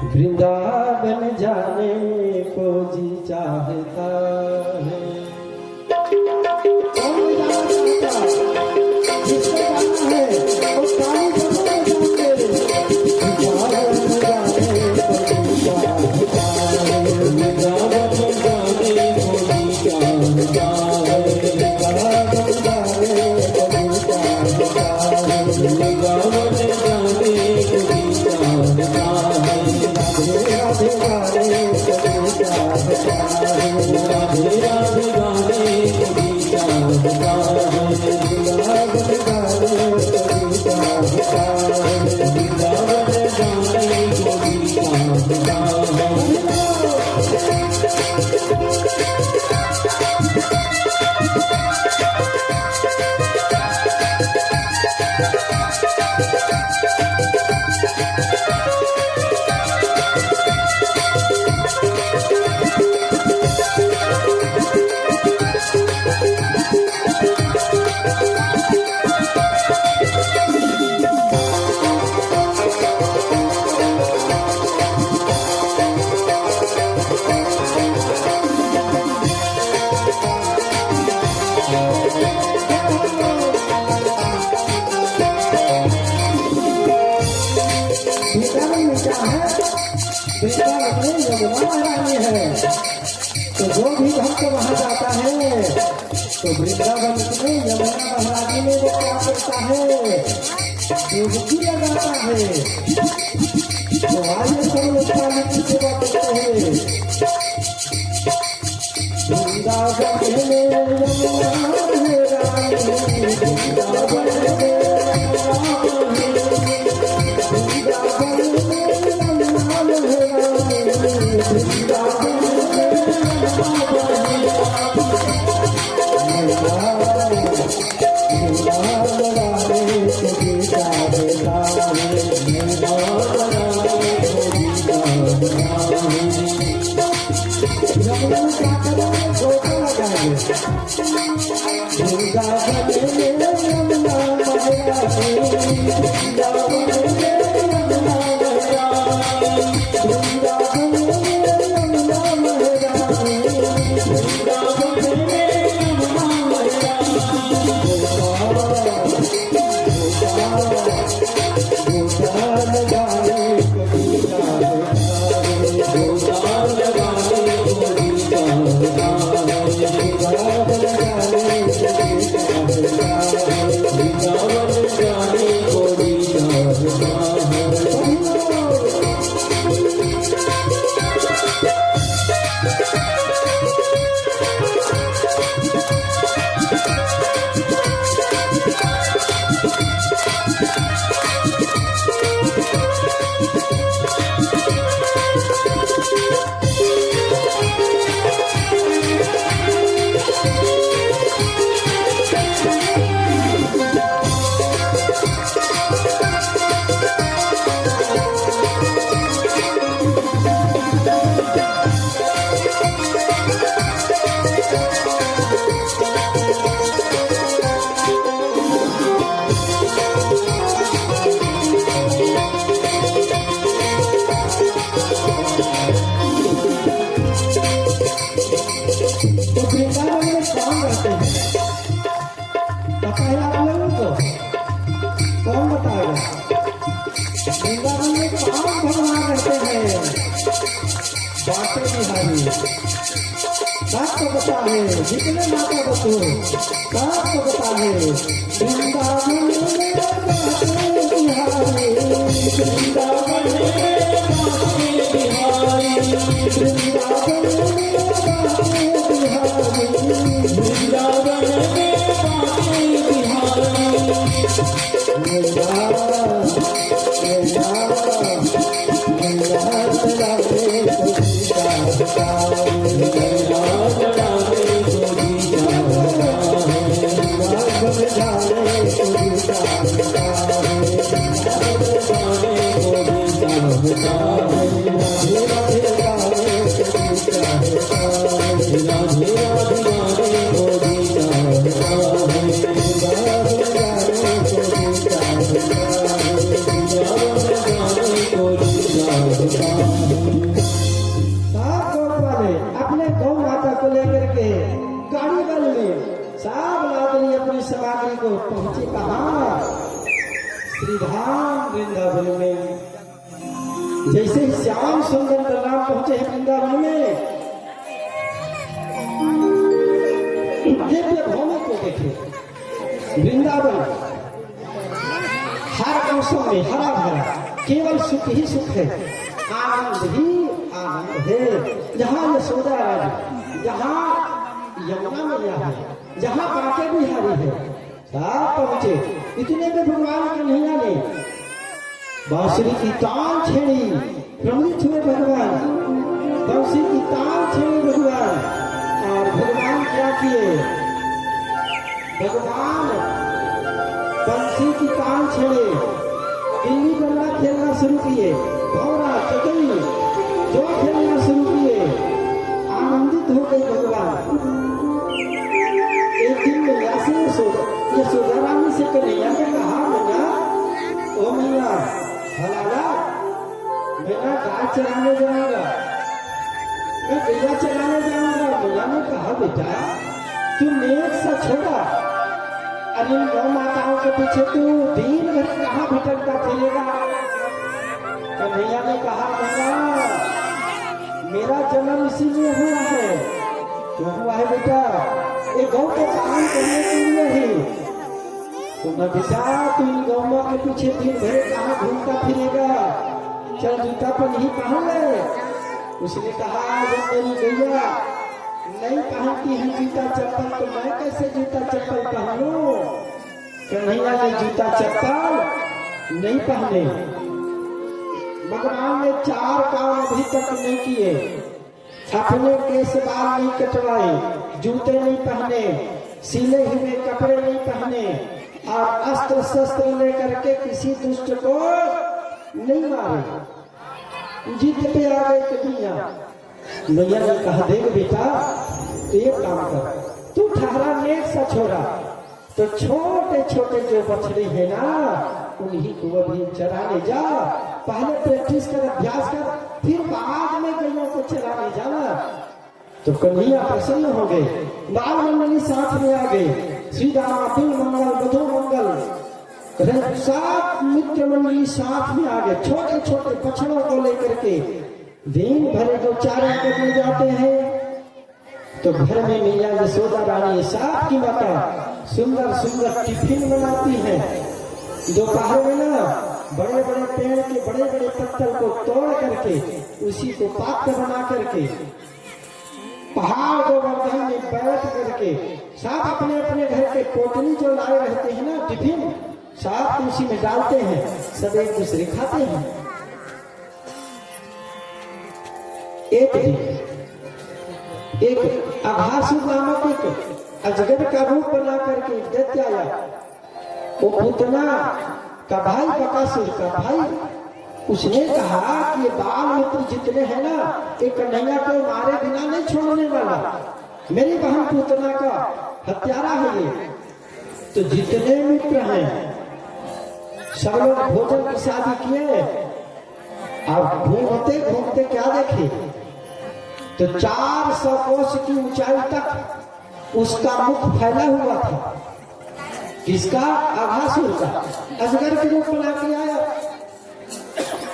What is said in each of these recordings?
वृंदावन जाने को जी चाहता है। कौन जाना चाहता जिसको जाना है वो काली जगह जाते वृंदावन जाने को जी चाहता है। वृंदावन जाने को जी चाहता है। वृंदावन जाने को जी चाहता है। वृंदावन जाने को जी चाहता है। राधे राधे गाने कभी चाहता है। राधे राधे गाने कभी चाहता है। वृंदावन गाने कभी चाहता है। वृंदावन गाने कभी चाहता है। तो जो भी भक्त वहाँ जाता है तो वृंदावन में यमुना महारानी में वो क्या करता है, डुबकी लगाता है। तो आइए सब लोग पानी की सेवा करते हैं। वृंदावन में यमुना महारानी, वृंदावन में जितने माता बच्चों सबको बता है। वृंदावन में बिहारी, वृंदावन में बिहारी, वृंदावन में बिहारी, वृंदावन में वन में। जैसे ही श्याम सुंदर बलराम पहुंचे हैं वृंदावन में, दिव्य भूमि को देखे। वृंदावन हर मौसम में हरा भरा, केवल सुख ही सुख है, आनंद ही आनंद है। जहाँ यशोदा राज, जहाँ यमुना मैया है, जहाँ बांके बिहारी है, सब पहुंचे। इतने में भगवान कन्हैया ने बांसुरी की तान छेड़ी, प्रमुख हुए भगवान, बांसुरी की तान छेड़ी भगवान। और भगवान क्या किए? भगवान बंसी की तान छेड़े, गिल्ली डंडा खेलना शुरू किए, भौरा चकई जो खेलना शुरू किए। आनंदित हो गए भगवान। एक दिन मैया से यशोदा रानी से कन्हैया ने कहा, मैया ओ मैया भला मैं गाय चराने जाऊंगा, मैं गैया चराने जाऊंगा। मैया ने कहा, बेटा तू नेक सा छोड़ा, अरे गौ माताओं के पीछे तू दिन भर कहाँ भटकता फिरेगा। कन्हैया ने कहा, मैया मेरा जन्म इसीलिए हुआ है। क्यों हुआ है बेटा? ये गौ के काम करने के लिए ही। तो न बेटा तू इन गौमा के पीछे दिन भर कहाँ घूमता फिरेगा, चल जूता पर नहीं पहन ले। उसने कहा, जब मेरी गैया नहीं पहनती है जूता चप्पल तो मैं कैसे जूता चप्पल पहनूं? कन्हैया ने जूता चप्पल नहीं पहने। भगवान ने 4 काम अभी तक नहीं किए। अपने केस बाल नहीं कटवाए, जूते नहीं पहने, सिले हुए कपड़े नहीं पहने, और अस्त्र शस्त्र लेकर के किसी दुष्ट को नहीं मारे। जीत पे आ गए कन्हैया। मैया ने कहा, देख बेटा एक काम कर, तू ठहरा नेक सा छोड़ा, तो छोटे छोटे जो बछड़े हैं ना उन्हीं को अभी चराने जा। पहले प्रैक्टिस कर, अभ्यास कर, फिर बाद में गैया को चराने जाना। तो कन्हैया प्रसन्न हो गए। बाल मंडली साथ में आ गए। श्री राम तिल मंगल बधो मंगल, सात मित्र मंडली साथ में आ गए। छोटे छोटे बछड़ों को लेकर के दिन भर जो चारा करने जाते हैं, तो घर में मैया यशोदा रानी साथ की माता सुंदर सुंदर टिफिन बनाती है। दोपहर में ना बड़े बड़े पेड़ के बड़े बड़े पत्थर को तोड़ करके उसी को पात्र बना करके पहाड़ गोवर्धन में बैठ करके सब अपने अपने घर के पोटली जो लाए रहते हैं ना टिफिन, सब उसी में डालते हैं, सब एक दूसरे खाते हैं। एक अघासुर नामक एक अजगर का रूप बना करके दैत्य आया। वो पूतना का भाई, बकासुर का भाई, उसने कहा कि ये बाल मित्र जितने हैं ना, एक कन्हैया को मारे बिना नहीं छोड़ने वाला, मेरी बहन पूतना का हत्यारा है ये। तो जितने मित्र हैं सब लोग भोजन की शादी किए। अब घूमते घूमते क्या देखे, तो 400 कोस की ऊंचाई तक उसका मुख फैला हुआ था। किसका? अघासुर का, अजगर के रूप बना के आया।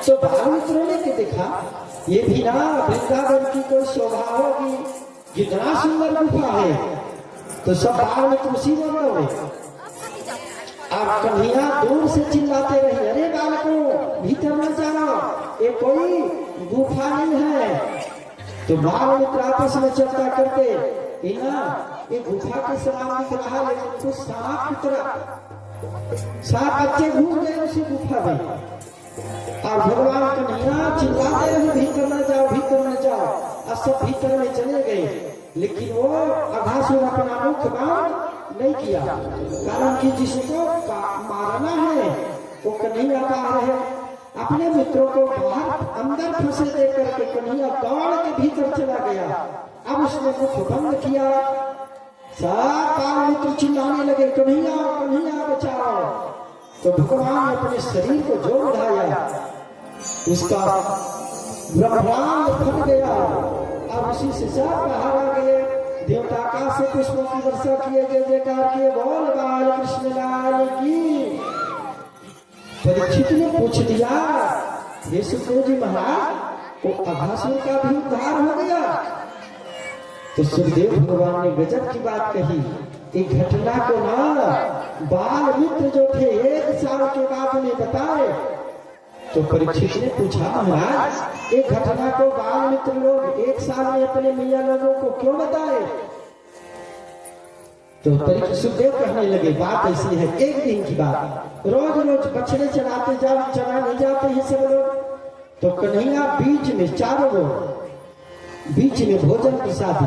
तो बाल मित्रों ने के देखा, ये भी ना वृंदावन की कोई शोभा होगी, कितना सुंदर गुफा है। तो सब बाल मित्र उसी में गए। अब कन्हैया दूर से चिल्लाते रहे, अरे बालकों भीतर न जाना, ये कोई गुफा नहीं है। तो बाल मित्र आपस में चर्चा करते, ये गुफा के समान दिख रहा है, लेकिन कुछ सांप की तरह। 7 बच्चे घूम गए उसी गुफा में। और भगवान कन्हैया चिल्लाते रहे, भीतर न जाओ, भीतर न जाओ। और सब भीतर में चले गए, लेकिन वो अघासुर अपना मुख बंद नहीं किया, कारण कि जिसको मारना है वो कन्हैया कह रहे। अपने मित्रों को बाहर अंदर फंसे देख करके कन्हैया दौड़ के भीतर चला गया। अब उसने मुख बंद किया। सब बाल मित्र चिल्लाने लगे, कन्हैया कन्हैया बचाओ। तो भगवान ने अपने शरीर को जो उठाया, उसका ब्रह्मांड फट गया। अब उसी से सब बाहर आ गए। देवता आकाश से पुष्पों की वर्षा किए, जय जयकार किए, बोल बाल कृष्ण लाल की। परीक्षित ने पूछ दिया, हे सुखदेव जी महाराज, तो अघासुर का भी उद्धार हो गया? तो सुखदेव भगवान ने गजब की बात कही। एक घटना को ना बाल मित्र जो थे 1 साल के बाद में बताए। तो परीक्षित ने पूछा, महाराज एक घटना को बाल मित्र लोग 1 साल में अपने मियाँ लोगों को क्यों बताए? तो परीक्षित सुखदेव कहने लगे, बात ऐसी है, एक दिन की बात, रोज रोज बछड़े चराने जाते हैं सब लोग। तो कन्हैया बीच में, चारों लोग बीच में भोजन प्रसादी,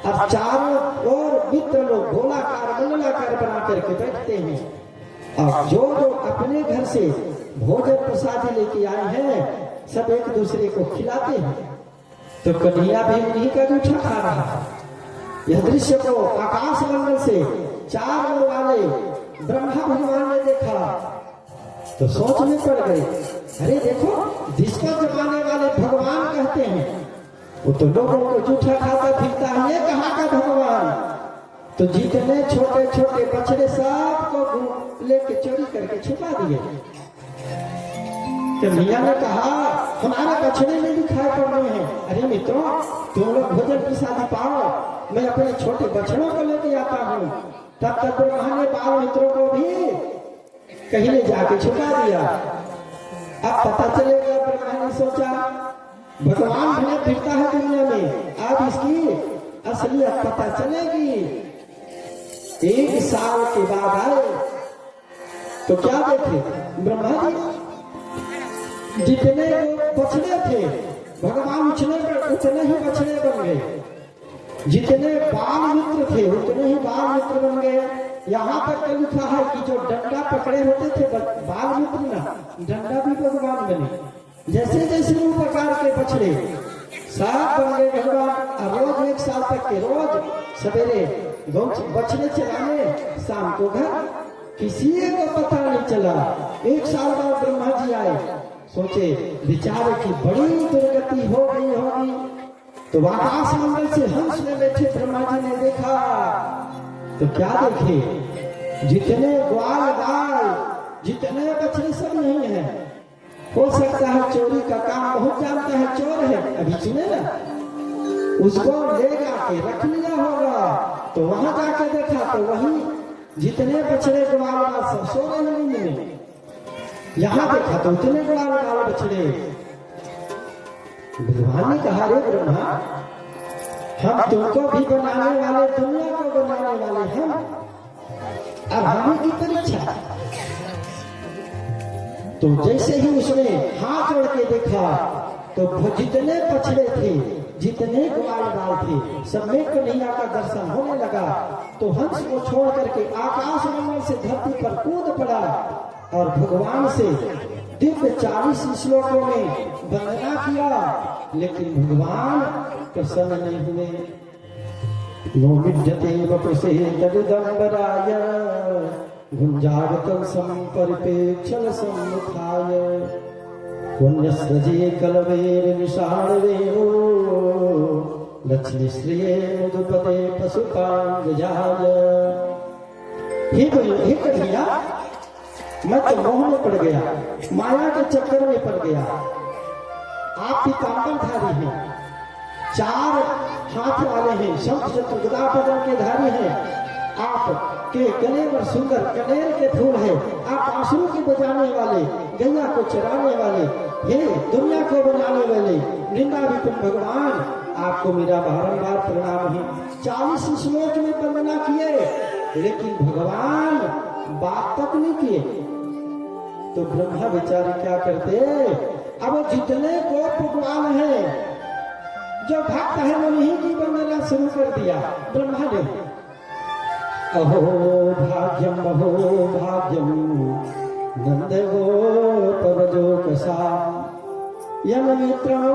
अब चारों ओर मित्र लोग गोलाकार मंडलाकार बना करके बैठते हैं और जो जो अपने घर से भोजन प्रसादी लेके आए हैं सब एक दूसरे को खिलाते हैं। तो कन्हैया भी उन्हीं का जूठा खा रहा है। यह दृश्य को आकाश मंडल से 4 ओर वाले ब्रह्मा भगवान ने देखा तो सोच में पड़ गए, अरे देखो जिसका जमाने वाले भगवान कहते हैं वो तो लोगों को जूठा खाता फिरता है, ये कहाँ का भगवान? तो जितने छोटे छोटे बछड़े सबको लेके चोरी करके छुपा दिए। तो मियाँ ने कहा, हमारे बछड़े में भी खाए पड़ रहे हैं। अरे मित्रों, तुम लोग भोजन प्रसादी पाओ, मैं अपने छोटे बछड़ों को लेके आता हूँ। तब तक ब्रह्मा ने बाल मित्रों को भी कहीं ले जाके छुपा दिया। अब पता चलेगा, ब्रह्मा ने सोचा भगवान भी फिरता है दुनिया में, अब इसकी असलियत पता चलेगी। 1 साल के बाद आए तो क्या देखे, ब्रह्मा जी जितने बछड़े थे भगवान उतने ही बछड़े बन गए, जितने बाल मित्र थे उतने ही बाल मित्र बन गए। यहाँ तक लिखा है कि जो डंडा पकड़े होते थे बाल मित्र ना, डंडा भी भगवान बने। जैसे जैसे वो प्रकार के बछड़े सब बन गए भगवान। रोज 1 साल तक के रोज सवेरे बछड़े चलाने, शाम को घर, किसी को पता नहीं चला। 1 साल बाद ब्रह्मा जी आए, सोचे विचार की बड़ी दुर्गति हो गई होगी। तो आकाश मंडल से हंस में बैठे ब्रह्मा जी ने देखा तो क्या देखे, जितने ग्वाल गाय जितने बछड़े सब नहीं है। हो सकता है चोरी का काम बहुत जानता है, चोर है, अभी सुने ना, उसको ले जाके रख लिया होगा। तो वहां जाके देखा तो वही जितने बछड़े ग्वाल सब सो रहे नींद में। यहाँ देखा तो उतने ग्वाल बछड़े। भगवान ने कहा, रे ब्रह्मा, हम तुमको भी बनाने वाले, दुनिया को बनाने वाले हम, अब हमें की परीक्षा। तो जैसे ही उसने हाथ जोड़ के देखा तो जितने बछड़े थे, जितने ग्वाल थे, सब में कन्हैया का दर्शन होने लगा। तो हंस को छोड़ करके आकाश मंडल से धरती पर कूद पड़ा और भगवान से दिव्य 40 श्लोकों में वंदना किया। लेकिन भगवान प्रसन्न नहीं हुए। नोमिद्यते वपुषे तदिदम्बराय गुंजागतं संपरिपेक्षल सम्मुखाय पुण्यस्रजे कलवेर निषाणवेणो लक्ष्मीश्रिये मधुपते पशुपांगजाय। हे कन्हैया, मैं तो मोह में पड़ गया, माया के चक्कर में पड़ गया। आप पीताम्बरधारी हैं, 4 हाथ वाले हैं, शंख चक्र गदा पद्म के धारी हैं। आप के गले पर सुंदर कनेर के फूल है। आप बांसुरी के बजाने वाले, गैया को चराने वाले, हे दुनिया को बनाने वाले वृंदावन भगवान, आपको मेरा बारंबार प्रणाम है। 40 श्लोक में वंदना किए, लेकिन भगवान बात तक नहीं किए। तो ब्रह्मा बेचारे क्या करते, अब जितने गोप भगवान है, जो भक्त है, वो नहीं की वंदना शुरू कर दिया ब्रह्मा ने। अहो भाग्यम नंद गोपवजोकसा यम मित्रं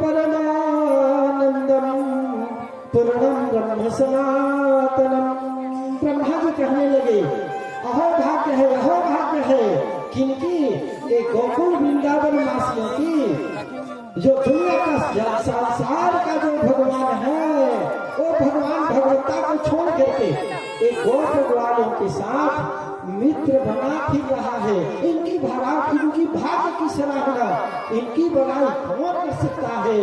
परमानंदम पूर्णम ब्रह्म सनातनम। ब्रह्मा जी कहने लगे, अहो भाग्य है, अहो भाग्य है किनकी, एक गोकुल वृंदावन वासियों की, जो दुनिया का संसार का जो भगवान है, वो भगवान भगवत्ता को छोड़ करके एक गोप ग्वालों के साथ मित्र बना फिर रहा है। इनकी भाग्य की सराहना, इनकी बड़ाई कौन कर सकता है।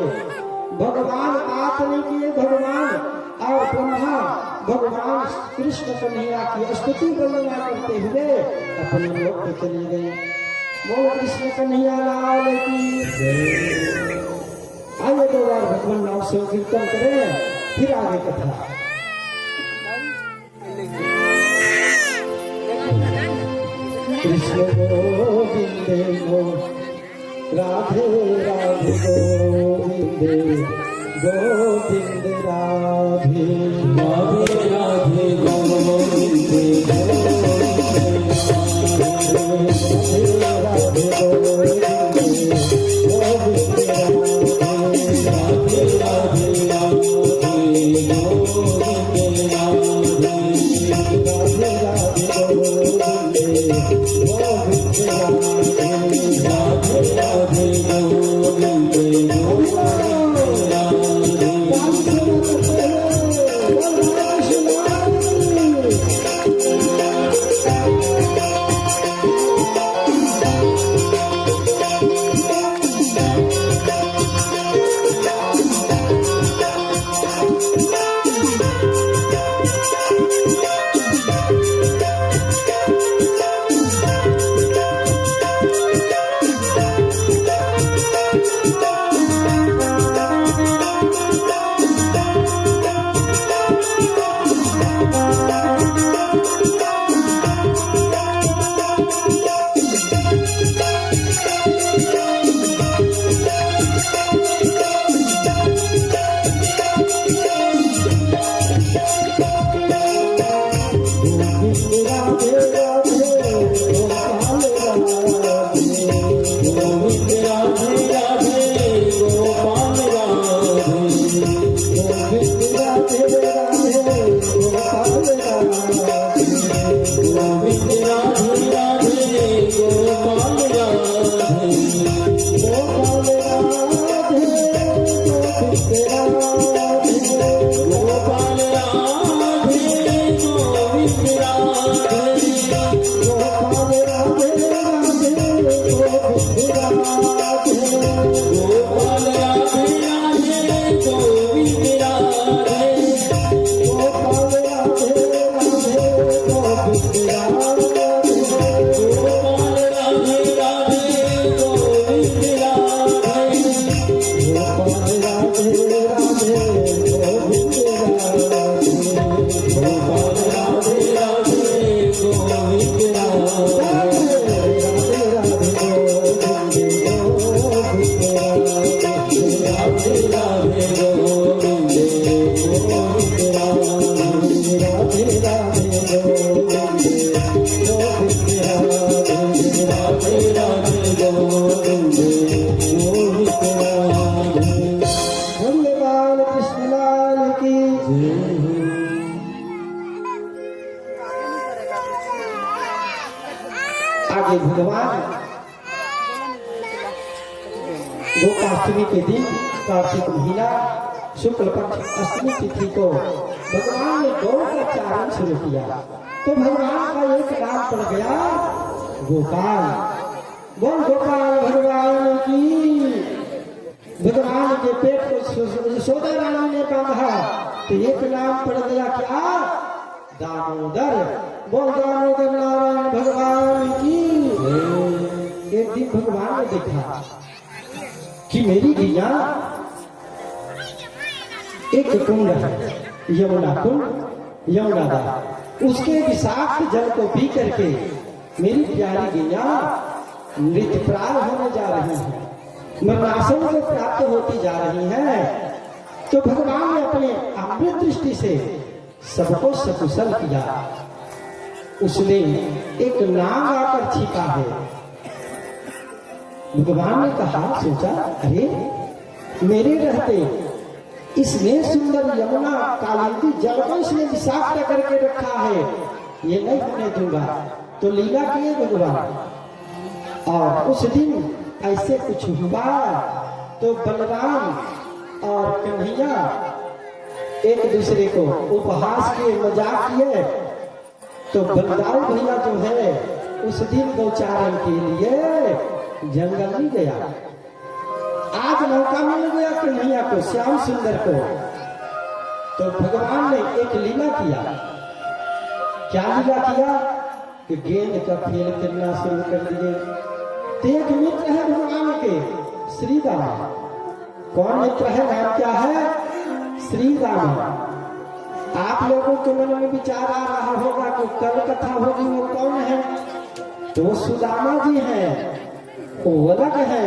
भगवान बात नहीं किए, भगवान और ब्रह्मा भगवान कृष्ण कन्हैया की स्तुति वर्णना करते हुए अपने लोक पे चले गए। बोलो कृष्ण कन्हैया लाल की जय। आइए दो बार भगवान नाम से कीर्तन करें, फिर आगे कथा। कृष्ण गोविंदे गो राधे राधे गोविंदे गोविंद राधे राधे राधे गोविंदे राधे गोविंदे आगे भगवान गोपाष्टमी के दिन कार्तिक महीना शुक्ल पक्ष अष्टमी तिथि को भगवान ने गौ का चारण शुरू किया तो भगवान का एक नाम पड़ गया गोपाल। बोल गोपाल भगवान की। भगवान के पेट को यशोदा रानी ने बांधा तो एक नाम पड़ गया क्या दामोदर। बोल दामोदर नारायण भगवान की। एक दिन भगवान ने देखा कि मेरी गैया एक कुंड है यमुना कुंड यमुना दा, उसके विषाक्त जल को पी करके मेरी प्यारी गैया मृतप्राय होने जा रही है, मरणासन को प्राप्त होती जा रही है। तो भगवान ने अपने अमृत दृष्टि से सबको सकुशल किया। उसने एक नाग आकर छिपा है। भगवान ने कहा सोचा अरे मेरे रहते इसने सुंदर यमुना कालिंदी जल को इसने विषाक्त करके रखा है, ये नहीं होने दूंगा। तो लीला किए भगवान। और उस दिन ऐसे कुछ हुआ तो बलराम और कन्हैया एक दूसरे को उपहास किए मजाक किए तो बलदाऊ भैया जो है उस दिन गोचारण के लिए जंगल नहीं गया। आज मौका मिल गया कन्हैया को, श्याम सुंदर को, तो भगवान ने एक लीला किया। क्या लीला किया कि गेंद का खेल करना शुरू कर दिए। तो एक मित्र है भगवान के, श्री राम। कौन मित्र है, नाम क्या है, श्री राम। आप लोगों के मन में विचार आ रहा होगा कि कल कथा होगी वो कौन है, तो सुदामा जी हैं, वो अलग है।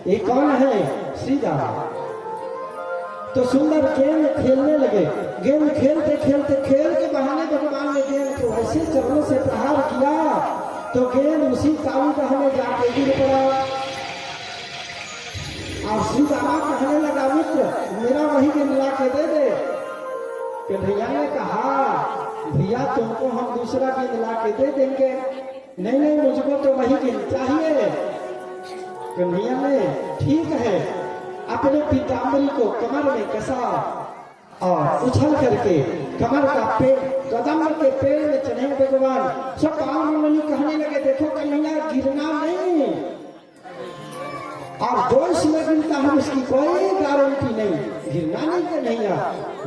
ये कौन है, श्री राम। तो सुंदर गेंद खेलने लगे। गेंद खेलते खेलते खेल के बहाने भगवान ने गेंद को ऐसे चरणों से प्रहार किया तो गेंद उसी काली का हमें जाके गिर पड़ा। और श्री रामा कहने लगा, मित्र मेरा वही गेंद ला के दे दे। कन्हैया ने कहा, भैया तुमको हम दूसरा गेंद ला के दे देंगे। नहीं नहीं, मुझको तो वही गेंद चाहिए। कन्हैया ने ठीक है, अपने पीताम्बरी को कमर में कसा और उछल करके कमर का पेड़, कदम के पेड़ में चढ़े भगवान। सब पावन कहने लगे, देखो कन्हैया गिरना नहीं, और दोष में गिरता है उसकी कोई गारंटी नहीं, गिरना नहीं कन्हैया।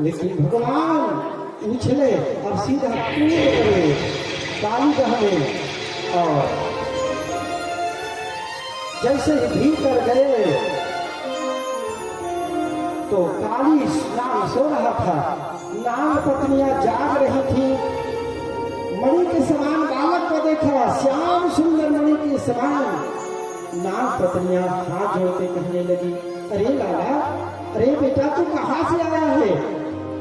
लेकिन भगवान उछले और सीधा कूद गए काली में, और जैसे ही भीतर गए तो काली नाग सो रहा था, नाग पत्नियां जाग रही थी। मणि के समान बालक को देखा, श्याम सुंदर मणि के समान। नाग पत्नियां हाथ जोड़ते कहने लगी, अरे लाला, अरे बेटा तू कहाँ से आया है?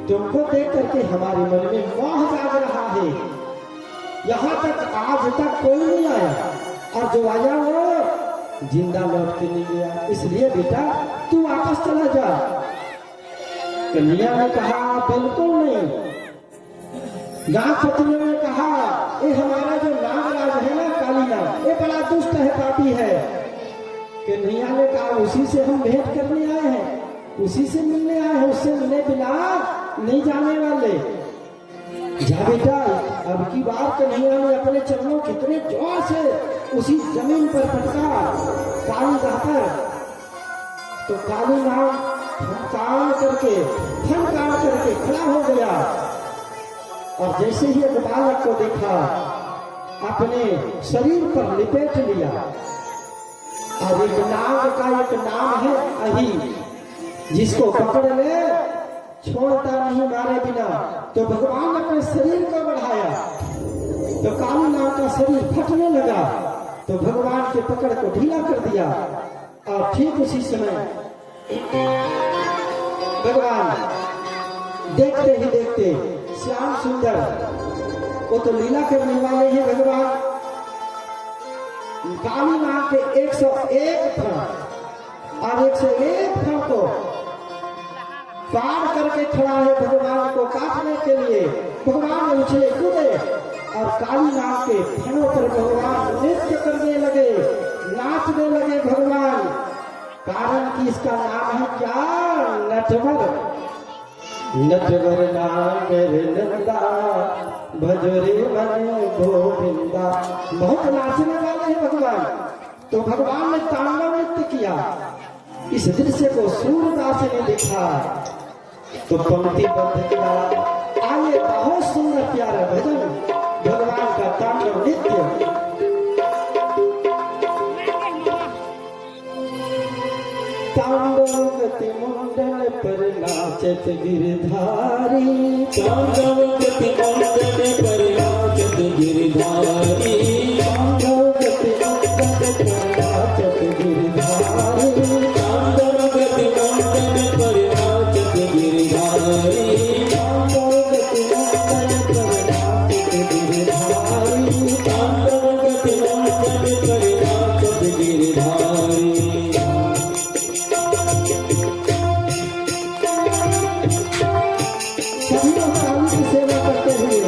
तुमको देख करके हमारे मन में मोह जाग रहा है। यहाँ तक आज तक कोई नहीं आया, और जो आया वो जिंदा लौट के नहीं गया। इसलिए बेटा तू वापस चला जा। कन्हैया ने कहा, बिल्कुल नहीं। नाग पत्नियों ने कहा, ये हमारा जो नागराज है ना, काली नाग, ये बड़ा दुष्ट है, पापी है। कन्हैया ने कहा, उसी से हम भेंट करने आए हैं, उसी से मिलने आए हैं, उससे मिले बिना नहीं जाने वाले। जा बेटा। अब की बार कन्हैया ने अपने चरणों कितने जोर से उसी जमीन पर पटका काली जाकर, तो काली नाग फनकार करके खड़ा हो गया। और जैसे ही एक बालक को देखा, अपने शरीर पर लिपेट लिया। और एक नाग का एक नाम है अही, जिसको पकड़ ले छोड़ता नहीं मारे बिना। तो भगवान ने अपने शरीर को बढ़ाया, तो काली नाग का शरीर फटने लगा, तो भगवान के पकड़ को ढीला कर दिया। और ठीक उसी समय भगवान देखते ही देखते श्याम सुंदर, वो तो लीला करने वाले हैं भगवान, काली नाग के 101 फण और 101 फण को पार करके खड़ा है भगवान को काटने के लिए। भगवान उछले कूदे और काली नाग के फणों पर भगवान नृत्य करने लगे, नाचने लगे भगवान। कारण कि इसका नाम है क्या, नटवर। नटवर नागर नंदा भजरे मन गोविंदा। बहुत नाचने वाले हैं भगवान। तो भगवान ने तांडव नृत्य किया। इस दृश्य को सूरदास ने देखा तो पंक्तिबद्ध किया। आइए, बहुत सुंदर प्यारा भजन, भगवान का तांडव नृत्य। तांडव गति मुंडन पर नाचत गिरधारी, तांडव गति मुंडन पर नाचत गिरधारी, तांडव गति मुंडन पर नाचत गिरधारी, तांडव गति मुंडन पर नाचत गिरधारी, तांडव गति मुंडन पर नाचत गिरधारी, तांडव गति मुंडन पर नाचत गिरधारी। सभी लोग काली की सेवा करते हुए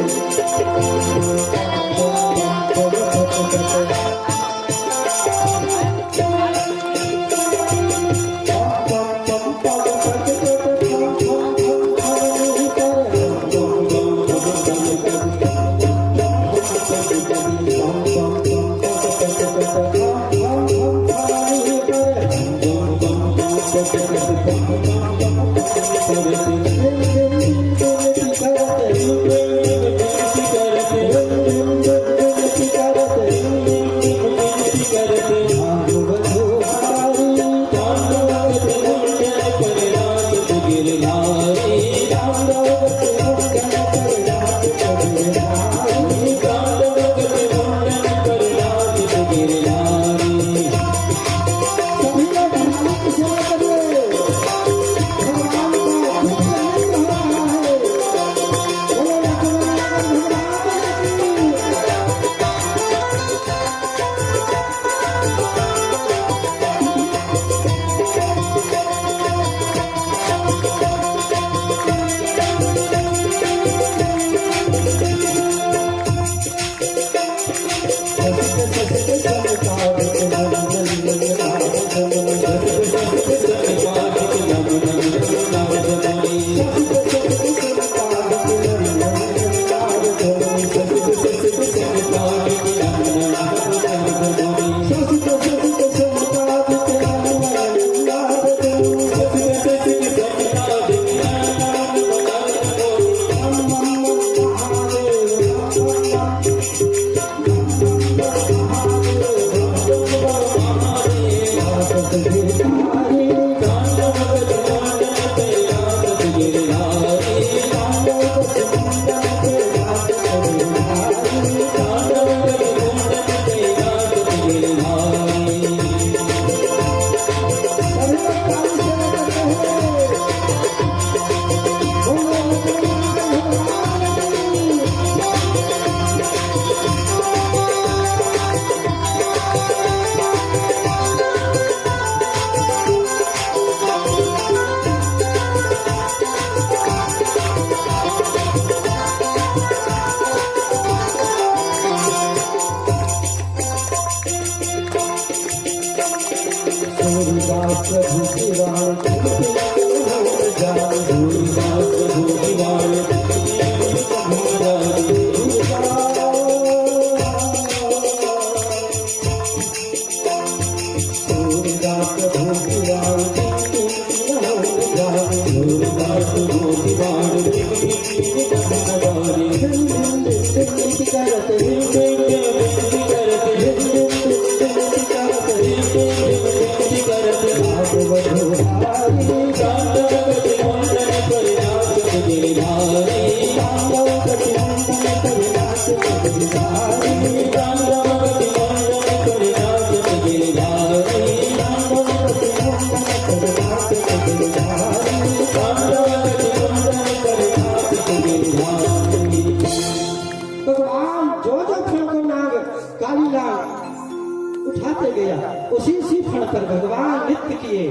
उठाते गया उसी फण पर भगवान नृत्य किए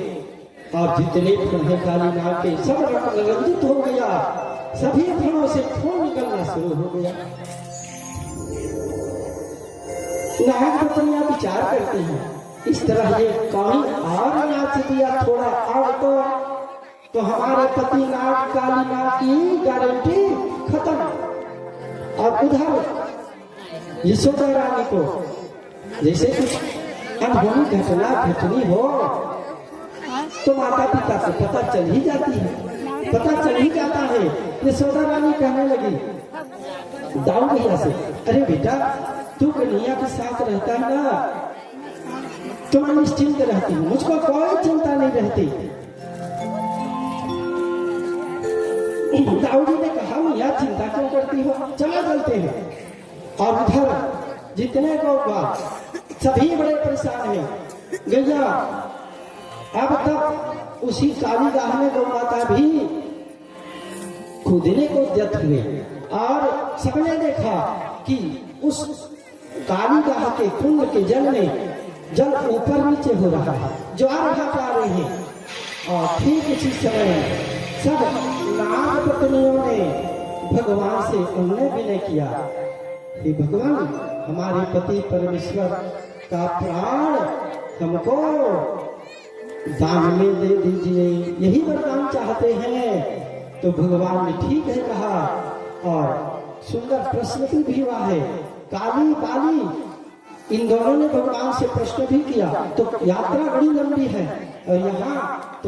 और जितने फण है काली नाग के सब रंजित हो गया, सभी फणों से खून निकलना शुरू हो गया। नाग पत्नियां विचार करती हैं इस तरह ये कौन और नाच दिया थोड़ा और तो हमारे पति नाग काली नाग की गारंटी खत्म। और उधर यशोदा रानी को जैसे कुछ अनहोनी घटना घटनी हो तो माता पिता को पता चल ही जाती है, पता चल ही जाता है। यशोदा रानी कहने लगी दाऊ भैया से, अरे बेटा तू कन्हैया के साथ रहता है ना तो मैं निश्चिंत रहती हूँ, मुझको कोई चिंता नहीं रहती। दाऊ जी ने कहा मैया चिंता क्यों करती हो, चला चलते हैं। और उधर जितने लोग सभी बड़े परेशान हैं। गैया अब तक उसी काली गाह में गौ माता भी कूदने को जत हुए और सबने देखा कि उस काली गाह के कुंड के जल में जल ऊपर नीचे हो रहा है, ज्वार भाप आ रही है। और ठीक इसी समय सब नाग पत्नियों ने भगवान से उन्हें विनय किया, हे भगवान हमारे पति परमेश्वर का प्राण हमको दान में दे दीजिए, यही वरदान चाहते हैं। तो भगवान ने ठीक है कहा और सुंदर प्रश्न भी हुआ है। काली बाली इन दोनों ने भगवान से प्रश्न भी किया। तो यात्रा बड़ी लंबी है और यहाँ